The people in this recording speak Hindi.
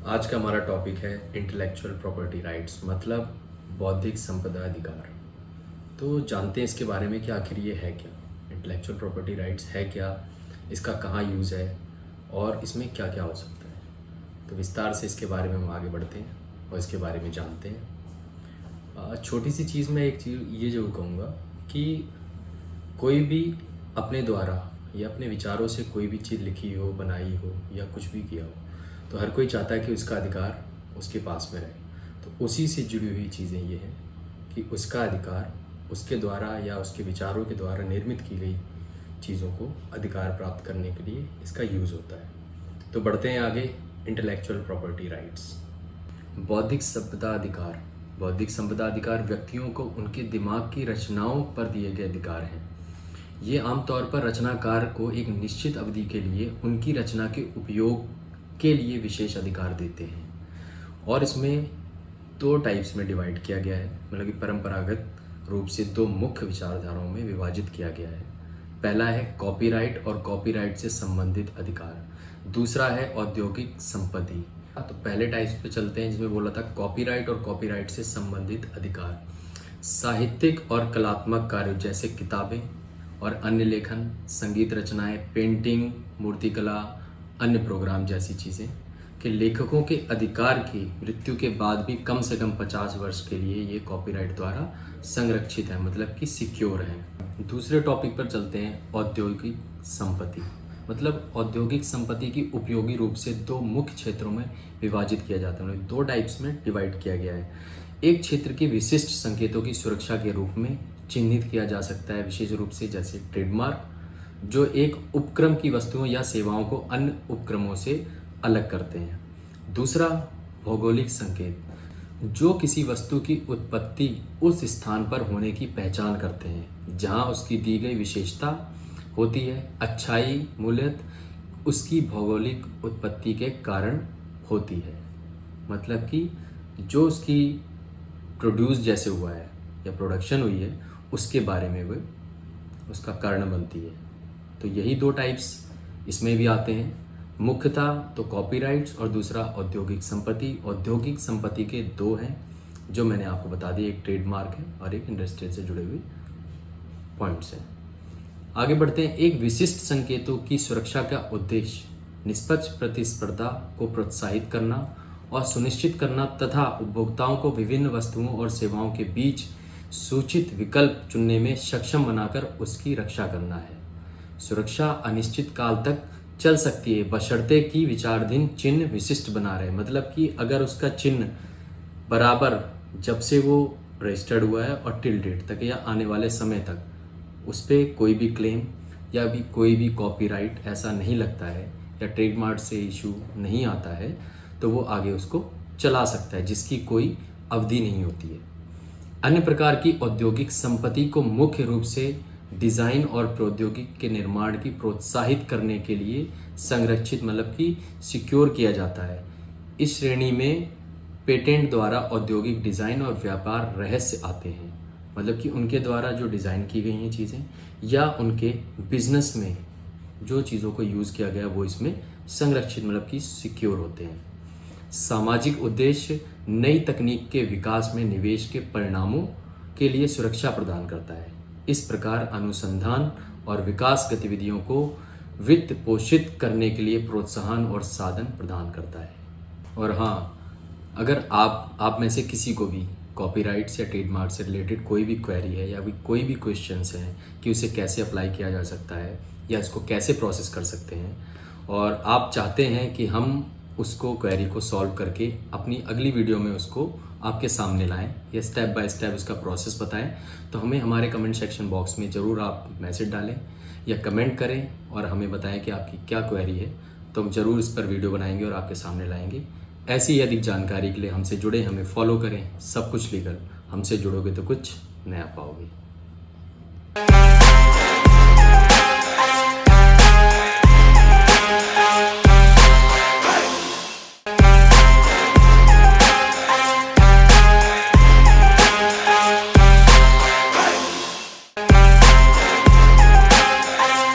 आज का हमारा टॉपिक है इंटेलेक्चुअल प्रॉपर्टी राइट्स, मतलब बौद्धिक संपदा अधिकार। तो जानते हैं इसके बारे में कि आखिर ये है क्या, इंटेलेक्चुअल प्रॉपर्टी राइट्स है क्या, इसका कहाँ यूज़ है और इसमें क्या क्या हो सकता है। तो विस्तार से इसके बारे में हम आगे बढ़ते हैं और इसके बारे में जानते हैं। छोटी सी चीज़ में एक चीज़ ये ज़रूर कहूँगा कि कोई भी अपने द्वारा या अपने विचारों से कोई भी चीज़ लिखी हो, बनाई हो या कुछ भी किया हो, तो हर कोई चाहता है कि उसका अधिकार उसके पास में रहे। तो उसी से जुड़ी हुई चीज़ें ये हैं कि उसका अधिकार उसके द्वारा या उसके विचारों के द्वारा निर्मित की गई चीज़ों को अधिकार प्राप्त करने के लिए इसका यूज़ होता है। तो बढ़ते हैं आगे। इंटेलेक्चुअल प्रॉपर्टी राइट्स, बौद्धिक संपदा अधिकार। बौद्धिक संपदा अधिकार व्यक्तियों को उनके दिमाग की रचनाओं पर दिए गए अधिकार हैं। ये आमतौर पर रचनाकार को एक निश्चित अवधि के लिए उनकी रचना के उपयोग के लिए विशेष अधिकार देते हैं। और इसमें दो टाइप्स में डिवाइड किया गया है, मतलब कि परंपरागत रूप से दो मुख्य विचारधाराओं में विभाजित किया गया है। पहला है कॉपीराइट और कॉपीराइट से संबंधित अधिकार, दूसरा है औद्योगिक संपत्ति। तो पहले टाइप्स पे चलते हैं, जिसमें बोला था कॉपीराइट और कॉपीराइट से संबंधित अधिकार। साहित्यिक और कलात्मक कार्य जैसे किताबें और अन्य लेखन, संगीत रचनाएं, पेंटिंग, मूर्तिकला, अन्य प्रोग्राम जैसी चीज़ें कि लेखकों के अधिकार की मृत्यु के बाद भी कम से कम 50 वर्ष के लिए ये कॉपीराइट द्वारा संरक्षित है, मतलब कि सिक्योर है। दूसरे टॉपिक पर चलते हैं, औद्योगिक संपत्ति। मतलब औद्योगिक संपत्ति की उपयोगी रूप से दो मुख्य क्षेत्रों में विभाजित किया जाता है, मतलब दो टाइप्स में डिवाइड किया गया है। एक क्षेत्र की विशिष्ट संकेतों की सुरक्षा के रूप में चिन्हित किया जा सकता है, विशेष रूप से जैसे ट्रेडमार्क, जो एक उपक्रम की वस्तुओं या सेवाओं को अन्य उपक्रमों से अलग करते हैं। दूसरा, भौगोलिक संकेत, जो किसी वस्तु की उत्पत्ति उस स्थान पर होने की पहचान करते हैं जहां उसकी दी गई विशेषता होती है। अच्छाई मूल्यतः उसकी भौगोलिक उत्पत्ति के कारण होती है, मतलब कि जो उसकी प्रोड्यूस जैसे हुआ है या प्रोडक्शन हुई है उसके बारे में वो उसका कारण बनती है। तो यही दो टाइप्स इसमें भी आते हैं, मुख्यतः तो कॉपीराइट्स और दूसरा औद्योगिक संपत्ति। औद्योगिक संपत्ति के दो हैं जो मैंने आपको बता दिए, एक ट्रेडमार्क है और एक इंडस्ट्री से जुड़े हुए पॉइंट्स हैं। आगे बढ़ते हैं। एक विशिष्ट संकेतों की सुरक्षा का उद्देश्य निष्पक्ष प्रतिस्पर्धा को प्रोत्साहित करना और सुनिश्चित करना तथा उपभोक्ताओं को विभिन्न वस्तुओं और सेवाओं के बीच सूचित विकल्प चुनने में सक्षम बनाकर उसकी रक्षा करना है। सुरक्षा अनिश्चित काल तक चल सकती है बशर्ते कि विचाराधीन चिन्ह विशिष्ट बना रहे, मतलब कि अगर उसका चिन्ह बराबर जब से वो रजिस्टर्ड हुआ है और टिल डेट तक या आने वाले समय तक उस पर कोई भी क्लेम या भी कोई भी कॉपीराइट ऐसा नहीं लगता है या ट्रेडमार्क से इशू नहीं आता है, तो वो आगे उसको चला सकता है, जिसकी कोई अवधि नहीं होती है। अन्य प्रकार की औद्योगिक संपत्ति को मुख्य रूप से डिज़ाइन और प्रौद्योगिकी के निर्माण की प्रोत्साहित करने के लिए संरक्षित, मतलब कि सिक्योर किया जाता है। इस श्रेणी में पेटेंट द्वारा औद्योगिक डिज़ाइन और व्यापार रहस्य आते हैं, मतलब कि उनके द्वारा जो डिज़ाइन की गई हैं चीज़ें या उनके बिजनेस में जो चीज़ों को यूज़ किया गया वो इसमें संरक्षित, मतलब कि सिक्योर होते हैं। सामाजिक उद्देश्य नई तकनीक के विकास में निवेश के परिणामों के लिए सुरक्षा प्रदान करता है। इस प्रकार अनुसंधान और विकास गतिविधियों को वित्त पोषित करने के लिए प्रोत्साहन और साधन प्रदान करता है। और हाँ, अगर आप में से किसी को भी कॉपीराइट या ट्रेडमार्क से रिलेटेड कोई भी क्वेरी है या भी कोई भी क्वेश्चंस हैं कि उसे कैसे अप्लाई किया जा सकता है या इसको कैसे प्रोसेस कर सकते हैं, और आप चाहते हैं कि हम उसको क्वेरी को सॉल्व करके अपनी अगली वीडियो में उसको आपके सामने लाएं या स्टेप बाय स्टेप उसका प्रोसेस बताएं, तो हमें हमारे कमेंट सेक्शन बॉक्स में ज़रूर आप मैसेज डालें या कमेंट करें और हमें बताएं कि आपकी क्या क्वेरी है, तो हम ज़रूर इस पर वीडियो बनाएंगे और आपके सामने लाएंगे। ऐसी ही अधिक जानकारी के लिए हमसे जुड़े, हमें फॉलो करें। सब कुछ लीगल, हमसे जुड़ोगे तो कुछ नया पाओगे।